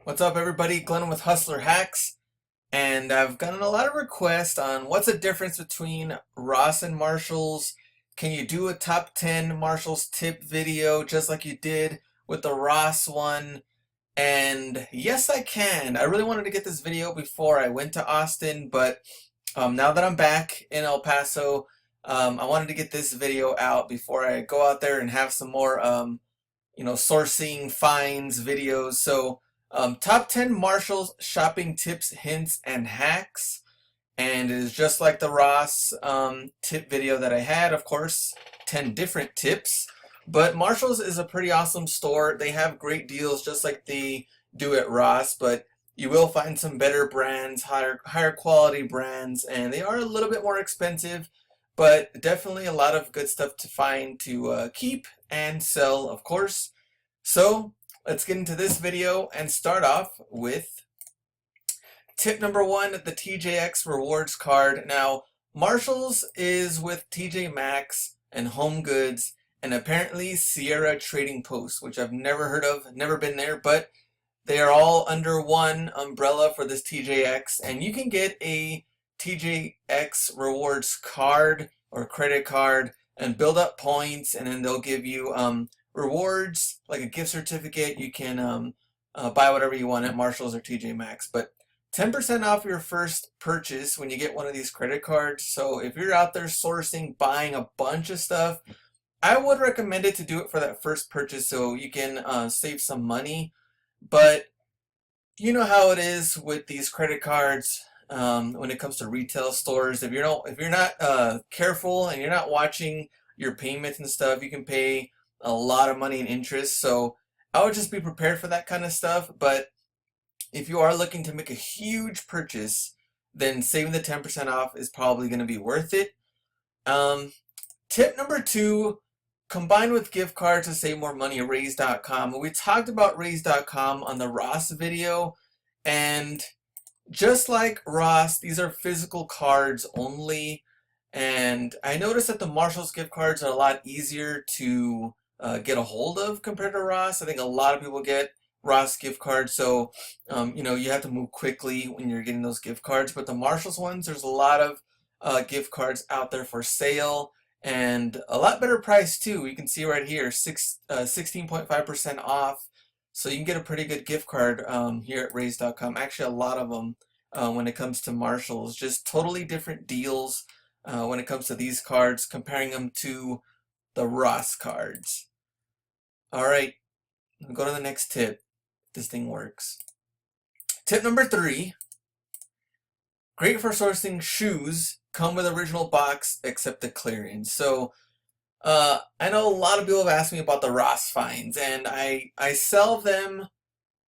What's up, everybody? Glenn with Hustler Hacks, and I've gotten a lot of requests on what's the difference between Ross and Marshalls. Can you do a top 10 Marshalls tip video just like you did with the Ross one? And yes, I can. I really wanted to get this video before I went to Austin, but now that I'm back in El Paso, I wanted to get this video out before I go out there and have some more sourcing finds videos. So top 10 Marshalls shopping tips, hints, and hacks. And it is just like the Ross tip video that I had, of course, 10 different tips. But Marshalls is a pretty awesome store. They have great deals just like they do at Ross, but you will find some better brands, higher quality brands, and they are a little bit more expensive, but definitely a lot of good stuff to find to keep and sell, of course. So let's get into this video and start off with tip number one, the TJX Rewards Card. Now, Marshalls is with TJ Maxx and Home Goods and apparently Sierra Trading Post, which I've never heard of, never been there, but they are all under one umbrella for this TJX, and you can get a TJX Rewards card or credit card and build up points, and then they'll give you rewards like a gift certificate. You can buy whatever you want at Marshalls or TJ Maxx, but 10% off your first purchase when you get one of these credit cards. So if you're out there sourcing, buying a bunch of stuff, I would recommend it to do it for that first purchase so you can save some money. But you know how it is with these credit cards when it comes to retail stores. If you're not careful and you're not watching your payments and stuff, you can pay a lot of money in interest. So I would just be prepared for that kind of stuff. But if you are looking to make a huge purchase, then saving the 10% off is probably going to be worth it. Tip number two, combine with gift cards to save more money at Raise.com. We talked about Raise.com on the Ross video, and just like Ross, these are physical cards only. And I noticed that the Marshalls gift cards are a lot easier to get a hold of compared to Ross. I think a lot of people get Ross gift cards, so you have to move quickly when you're getting those gift cards. But the Marshalls ones, there's a lot of gift cards out there for sale, and a lot better price too. You can see right here, 16.5% off. So you can get a pretty good gift card here at Raise.com. Actually, a lot of them when it comes to Marshalls. Just totally different deals when it comes to these cards, comparing them to the Ross cards. All right, we'll go to the next tip. This thing works. Tip number three, great for sourcing shoes, come with original box except the clearance. So I know a lot of people have asked me about the Ross finds, and I sell them,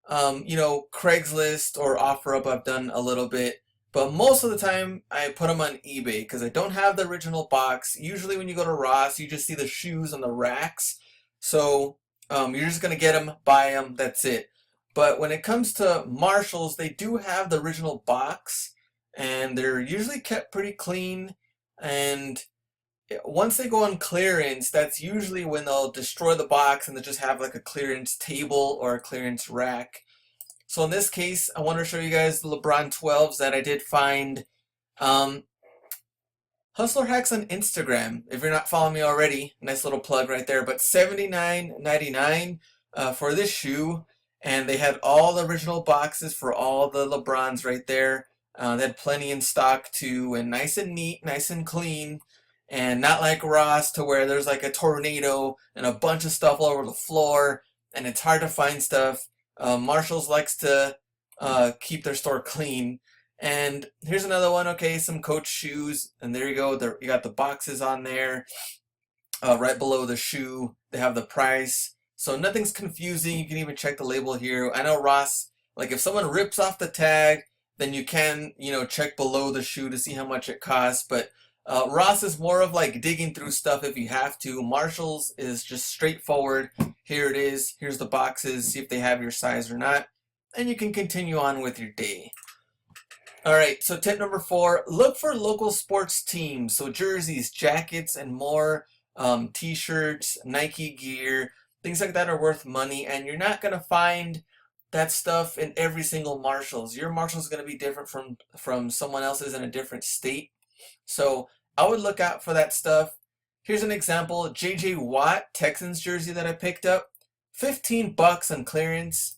Craigslist or OfferUp. I've done a little bit, but most of the time I put them on eBay because I don't have the original box. Usually when you go to Ross, you just see the shoes on the racks, so you're just gonna get them, buy them, that's it. But when it comes to Marshalls, they do have the original box, and they're usually kept pretty clean. And once they go on clearance, that's usually when they'll destroy the box and they'll just have like a clearance table or a clearance rack. So in this case, I want to show you guys the LeBron 12s that I did find. Hustler Hacks on Instagram. If you're not following me already, nice little plug right there. But $79.99 for this shoe, and they had all the original boxes for all the LeBrons right there. They had plenty in stock too, and nice and neat, nice and clean, and not like Ross to where there's like a tornado and a bunch of stuff all over the floor, and it's hard to find stuff. Marshalls likes to keep their store clean. And here's another one. Okay, some Coach shoes, and there you go. There, you got the boxes on there. Right below the shoe, they have the price. So nothing's confusing. You can even check the label here. I know Ross, like if someone rips off the tag, then you can, check below the shoe to see how much it costs. But Ross is more of like digging through stuff if you have to. Marshalls is just straightforward. Here it is. Here's the boxes. See if they have your size or not. And you can continue on with your day. All right, so tip number four, look for local sports teams. So jerseys, jackets, and more, t-shirts, Nike gear, things like that are worth money, and you're not going to find that stuff in every single Marshalls. Your Marshall's going to be different from someone else's in a different state. So I would look out for that stuff. Here's an example, JJ Watt Texans jersey that I picked up. 15 bucks on clearance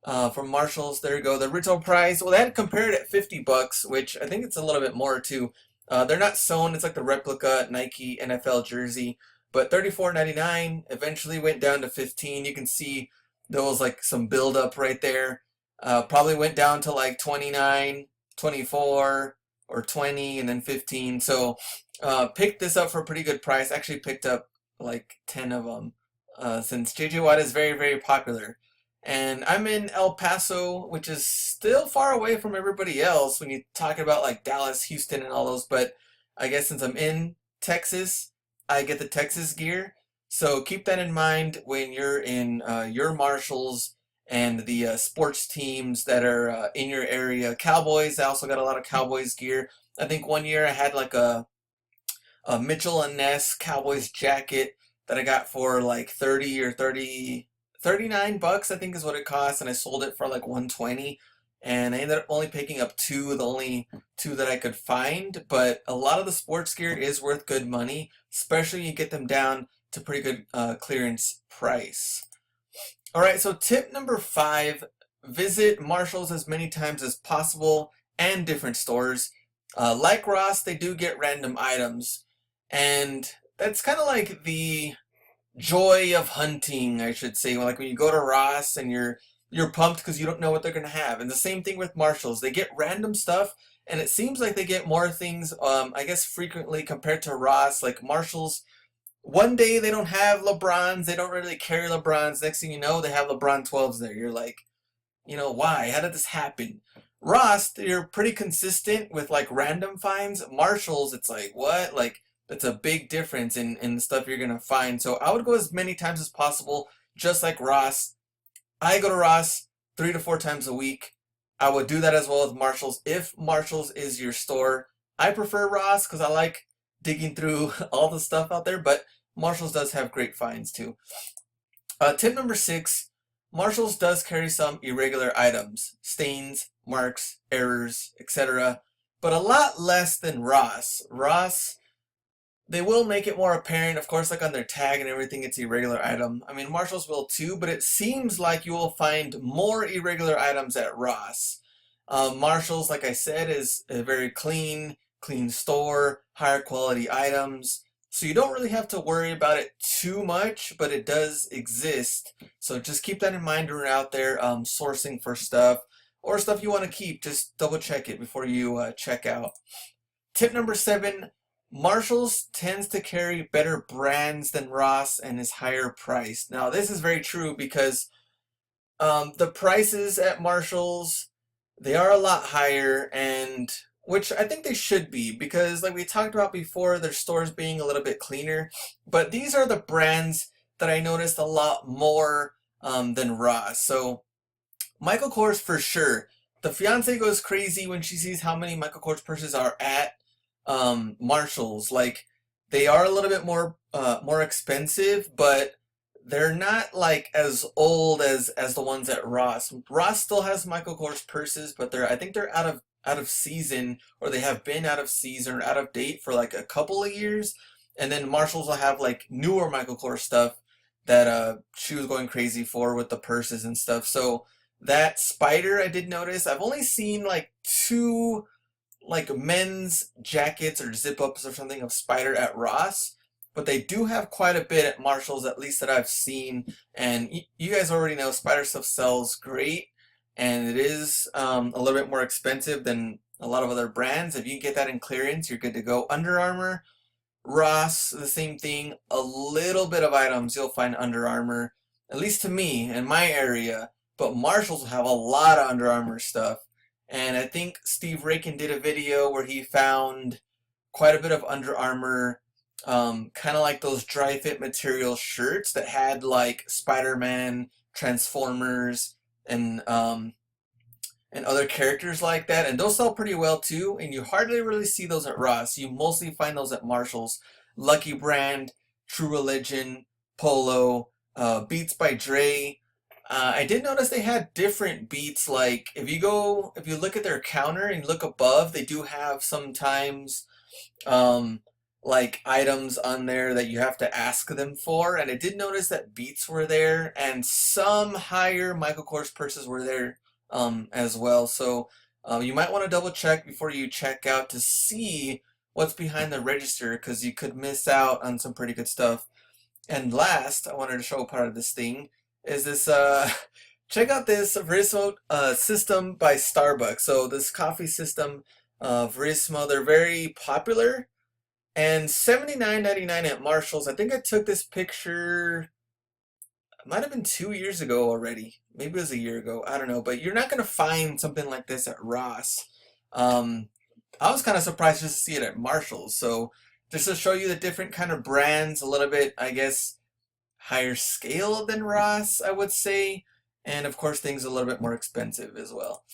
from Marshalls. There you go. The retail price, well, they had compared at 50 bucks, which I think it's a little bit more too. They're not sewn. It's like the replica Nike NFL jersey, but $34.99 eventually went down to 15. You can see there was like some build up right there. Probably went down to like 29, 24, or 20, and then 15. So picked this up for a pretty good price. Actually picked up like 10 of them since JJ Watt is very, very popular. And I'm in El Paso, which is still far away from everybody else when you talk about like Dallas, Houston, and all those. But I guess since I'm in Texas, I get the Texas gear. So keep that in mind when you're in your Marshalls and the sports teams that are in your area. Cowboys, I also got a lot of Cowboys gear. I think one year I had like a Mitchell and Ness Cowboys jacket that I got for like 30 or 39 bucks, I think is what it cost, and I sold it for like 120, and I ended up only picking up two, the only two that I could find. But a lot of the sports gear is worth good money, especially when you get them down to pretty good clearance price. All right, so tip number 5, visit Marshalls as many times as possible and different stores. Like Ross, they do get random items, and that's kind of like the joy of hunting, I should say. Like when you go to Ross and you're pumped because you don't know what they're gonna have. And the same thing with Marshalls. They get random stuff, and it seems like they get more things, I guess frequently compared to Ross. Like Marshalls, one day they don't have LeBrons, they don't really carry LeBrons. Next thing you know, they have LeBron 12s there. You're like, why? How did this happen? Ross, they're pretty consistent with like random finds. Marshalls, it's like, what? Like, that's a big difference in the stuff you're gonna find. So I would go as many times as possible, just like Ross. I go to Ross 3 to 4 times a week. I would do that as well with Marshalls if Marshalls is your store. I prefer Ross because I like digging through all the stuff out there, but Marshalls does have great finds too. Tip number 6, Marshalls does carry some irregular items, stains, marks, errors, etc., but a lot less than Ross. Ross, they will make it more apparent, of course, like on their tag and everything, it's irregular item. I mean, Marshalls will too, but it seems like you will find more irregular items at Ross. Marshalls, like I said, is a very clean store, higher quality items. So you don't really have to worry about it too much, but it does exist. So just keep that in mind when you're out there sourcing for stuff or stuff you want to keep. Just double check it before you check out. Tip number 7, Marshalls tends to carry better brands than Ross and is higher priced. Now this is very true because the prices at Marshalls, they are a lot higher, and which I think they should be because like we talked about before, their stores being a little bit cleaner, but these are the brands that I noticed a lot more than Ross. So Michael Kors for sure. The fiance goes crazy when she sees how many Michael Kors purses are at Marshalls. Like they are a little bit more expensive, but they're not like as old as the ones at Ross. Ross still has Michael Kors purses, but I think they're out of season, or they have been out of season or out of date for like a couple of years. And then Marshalls will have like newer Michael Kors stuff that she was going crazy for with the purses and stuff. So that Spyder I did notice. I've only seen like 2 like men's jackets or zip ups or something of Spyder at Ross, but they do have quite a bit at Marshalls, at least that I've seen. And you guys already know Spyder stuff sells great, and it is a little bit more expensive than a lot of other brands. If you can get that in clearance, you're good to go. Under Armour, Ross, the same thing. A little bit of items you'll find Under Armour, at least to me in my area, but Marshalls will have a lot of Under Armour stuff. And I think Steve Rakin did a video where he found quite a bit of Under Armour, kind of like those dry fit material shirts that had like Spider-Man, Transformers, and other characters like that. And those sell pretty well too. And you hardly really see those at Ross. You mostly find those at Marshalls. Lucky Brand, True Religion, Polo, Beats by Dre. I did notice they had different beats. Like if you look at their counter and look above, they do have sometimes um, like items on there that you have to ask them for. And I did notice that beats were there, and some higher Michael Kors purses were there as well. So you might want to double check before you check out to see what's behind the register, because you could miss out on some pretty good stuff. And last, I wanted to show part of this thing is this check out this Verismo system by Starbucks. So this coffee system, Verismo, they're very popular, and $79.99 at Marshall's. I think I took this picture, it might have been 2 years ago already. Maybe it was a year ago. I don't know, but you're not gonna find something like this at Ross. Um, I was kind of surprised just to see it at Marshall's. So just to show you the different kind of brands, a little bit, I guess, higher scale than Ross, I would say. And of course, things a little bit more expensive as well.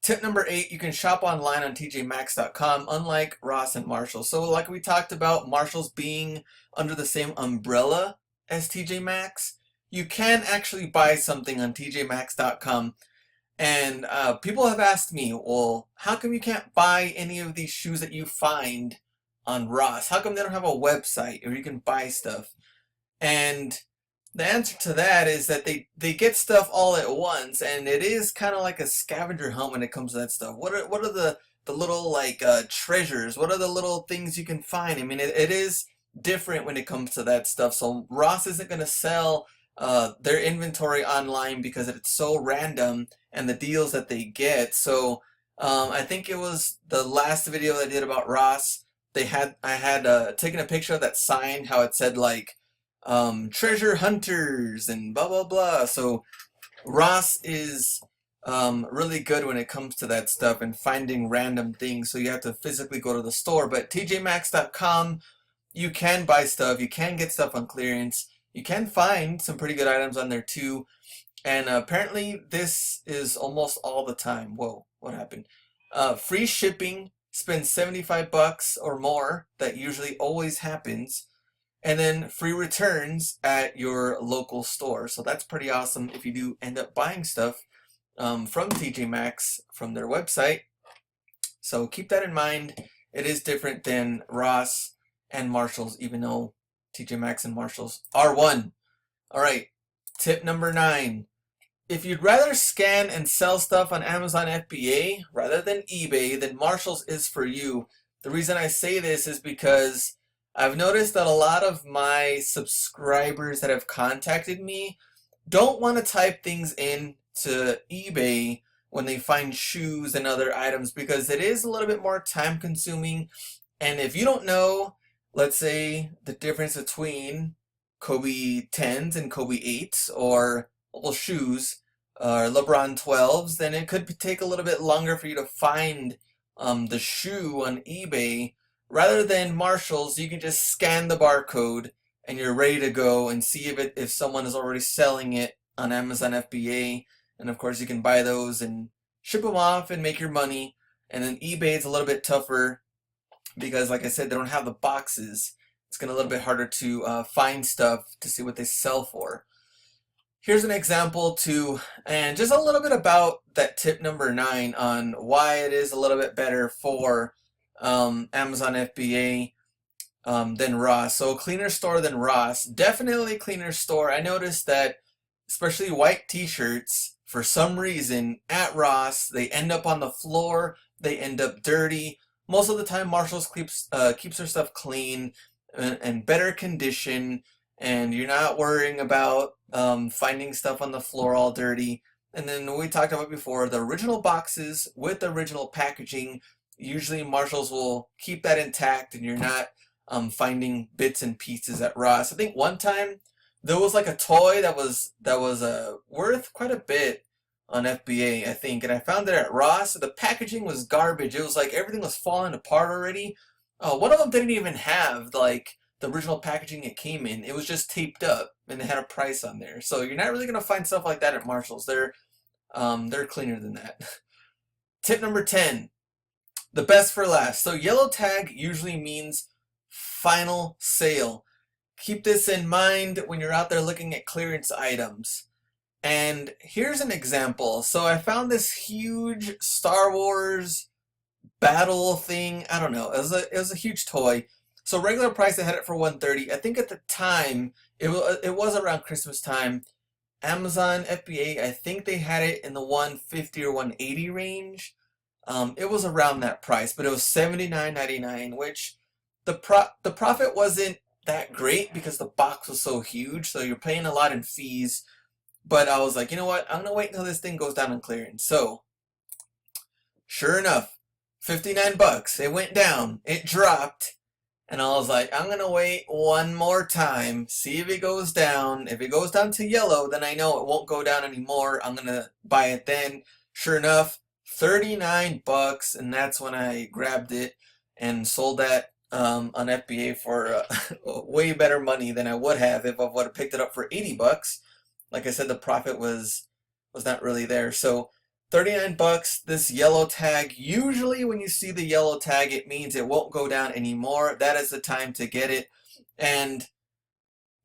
Tip number 8, you can shop online on TJMax.com, unlike Ross and Marshall. So like we talked about, Marshall's being under the same umbrella as TJ Maxx, you can actually buy something on TJMax.com. And people have asked me, well, how come you can't buy any of these shoes that you find on Ross? How come they don't have a website where you can buy stuff? And the answer to that is that they get stuff all at once, and it is kind of like a scavenger hunt when it comes to that stuff. What are the little like treasures? What are the little things you can find? I mean, it is different when it comes to that stuff. So Ross isn't going to sell their inventory online because it's so random and the deals that they get. So I think it was the last video that I did about Ross. I had taken a picture of that sign, how it said like treasure hunters and blah blah blah. So Ross is really good when it comes to that stuff and finding random things. So you have to physically go to the store. But TJMax.com, you can buy stuff, you can get stuff on clearance, you can find some pretty good items on there too. And apparently this is almost all the time. Whoa, what happened? Free shipping, spend 75 bucks or more. That usually always happens. And then free returns at your local store. So that's pretty awesome if you do end up buying stuff from TJ Maxx from their website. So keep that in mind. It is different than Ross and Marshall's, even though TJ Maxx and Marshall's are one. All right, tip number 9. If you'd rather scan and sell stuff on Amazon FBA rather than eBay, then Marshall's is for you. The reason I say this is because I've noticed that a lot of my subscribers that have contacted me don't want to type things in to eBay when they find shoes and other items, because it is a little bit more time consuming. And if you don't know, let's say, the difference between Kobe 10s and Kobe 8s, or well, shoes, or LeBron 12s, then it could take a little bit longer for you to find the shoe on eBay. Rather than Marshall's, you can just scan the barcode and you're ready to go and see if someone is already selling it on Amazon FBA. And of course, you can buy those and ship them off and make your money. And then eBay is a little bit tougher because, like I said, they don't have the boxes. It's going to be a little bit harder to find stuff to see what they sell for. Here's an example too, and just a little bit about that tip number 9 on why it is a little bit better for Amazon FBA than Ross. So cleaner store than Ross. Definitely cleaner store. I noticed that especially white t-shirts, for some reason at Ross, they end up on the floor, they end up dirty. Most of the time Marshall's keeps their stuff clean and better condition, and you're not worrying about finding stuff on the floor all dirty. And then we talked about before, the original boxes with the original packaging, usually Marshalls will keep that intact and you're not finding bits and pieces at Ross. I think one time there was like a toy that was worth quite a bit on FBA, I think, and I found it at Ross. The packaging was garbage. It was like everything was falling apart already. One of them didn't even have like the original packaging it came in. It was just taped up and it had a price on there. So you're not really gonna find stuff like that at Marshalls. They're cleaner than that. Tip number 10. The best for last. So yellow tag usually means final sale. Keep this in mind when you're out there looking at clearance items. And here's an example. So I found this huge Star Wars battle thing. I don't know. It was a huge toy. So regular price I had it for 130. I think at the time it was around Christmas time. Amazon FBA, I think they had it in the 150 or 180 range. It was around that price, but it was 79.99, which the profit wasn't that great because the box was so huge, so you're paying a lot in fees. But I was like, you know what? I'm gonna wait until this thing goes down on clearance. So sure enough, 59 bucks. It went down. It dropped. And I was like, I'm gonna wait one more time, see if it goes down. If it goes down to yellow, then I know it won't go down anymore. I'm gonna buy it then. Sure enough, 39 bucks, and that's when I grabbed it and sold that on FBA for way better money than I would have if I would have picked it up for 80 bucks. Like I said, the profit was not really there. So 39 bucks, this yellow tag. Usually when you see the yellow tag, it means it won't go down anymore. That is the time to get it. And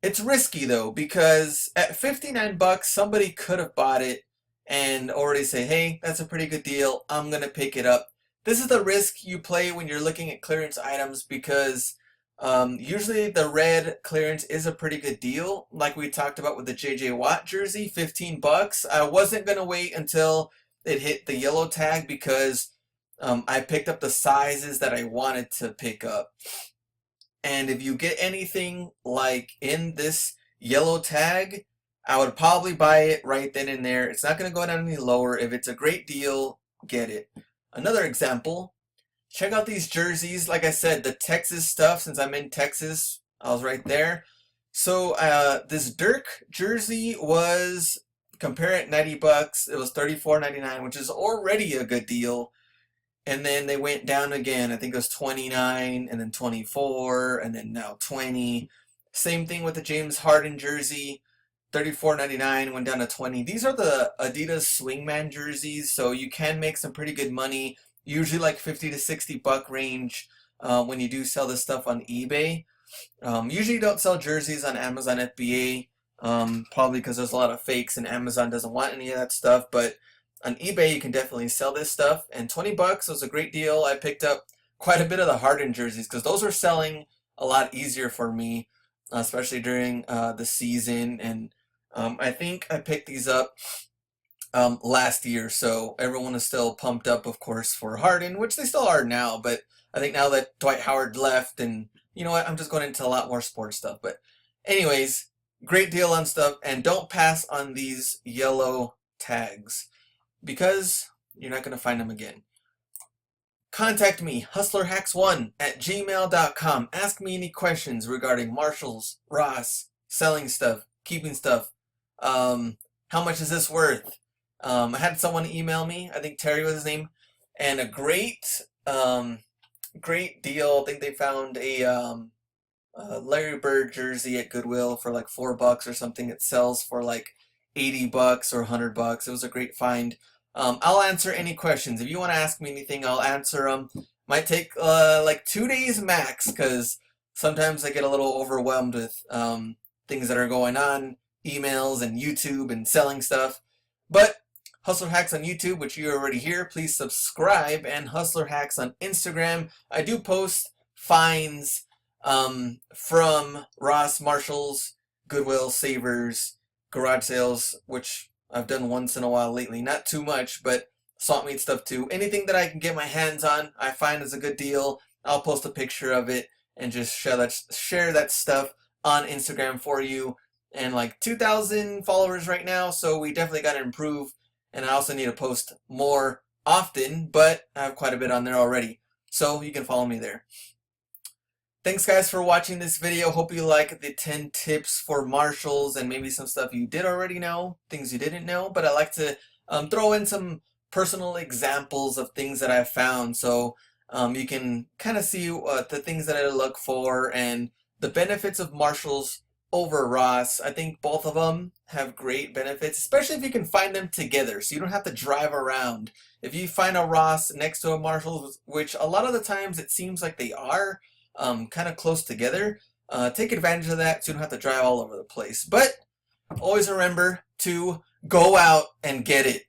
it's risky though, because at 59 bucks, somebody could have bought it and already say, hey, that's a pretty good deal. I'm going to pick it up. This is the risk you play when you're looking at clearance items, because usually the red clearance is a pretty good deal. Like we talked about with the JJ Watt jersey, 15 bucks. I wasn't going to wait until it hit the yellow tag because I picked up the sizes that I wanted to pick up. And if you get anything like in this yellow tag, I would probably buy it right then and there. It's not going to go down any lower. If it's a great deal, get it. Another example, check out these jerseys. Like I said, the Texas stuff, since I'm in Texas, I was right there. So this Dirk jersey was, compare it, 90 bucks. It was 34.99, which is already a good deal. And then they went down again. I think it was 29 and then 24 and then now 20. Same thing with the James Harden jersey. 34.99 went down to 20. These are the Adidas Swingman jerseys, so you can make some pretty good money. Usually like 50 to 60 buck range when you do sell this stuff on eBay. Usually you don't sell jerseys on Amazon FBA, probably because there's a lot of fakes and Amazon doesn't want any of that stuff. But on eBay you can definitely sell this stuff. And 20 bucks was a great deal. I picked up quite a bit of the Harden jerseys because those are selling a lot easier for me, especially during the season. And I think I picked these up last year, so everyone is still pumped up, of course, for Harden, which they still are now. But I think now that Dwight Howard left, and you know what, I'm just going into a lot more sports stuff. But anyways, great deal on stuff, and don't pass on these yellow tags because you're not going to find them again. Contact me, hustlerhacks1@gmail.com. Ask me any questions regarding Marshalls, Ross, selling stuff, keeping stuff. How much is this worth? I had someone email me, I think Terry was his name, and a great deal. I think they found a Larry Bird jersey at Goodwill for like $4 or something. It sells for like 80 bucks or 100 bucks. It was a great find. I'll answer any questions. If you want to ask me anything, I'll answer them. Might take like 2 days max, because sometimes I get a little overwhelmed with things that are going on, emails and YouTube and selling stuff. But Hustler Hacks on YouTube, which you already hear, please subscribe, and Hustler Hacks on Instagram. I do post finds from Ross, Marshalls, Goodwill, Savers, garage sales, which I've done once in a while lately. Not too much, but salt meat stuff too. Anything that I can get my hands on, I find is a good deal. I'll post a picture of it and just share that stuff on Instagram for you. And like 2,000 followers right now, so we definitely got to improve. And I also need to post more often, but I have quite a bit on there already, so you can follow me there. Thanks guys for watching this video. Hope you like the 10 tips for Marshalls and maybe some stuff you did already know, things you didn't know. But I like to throw in some personal examples of things that I've found, so you can kind of see the things that I look for and the benefits of Marshalls over Ross. I think both of them have great benefits, especially if you can find them together, so you don't have to drive around. If you find a Ross next to a Marshalls, which a lot of the times it seems like they are kind of close together, take advantage of that so you don't have to drive all over the place. But always remember to Go out and get it.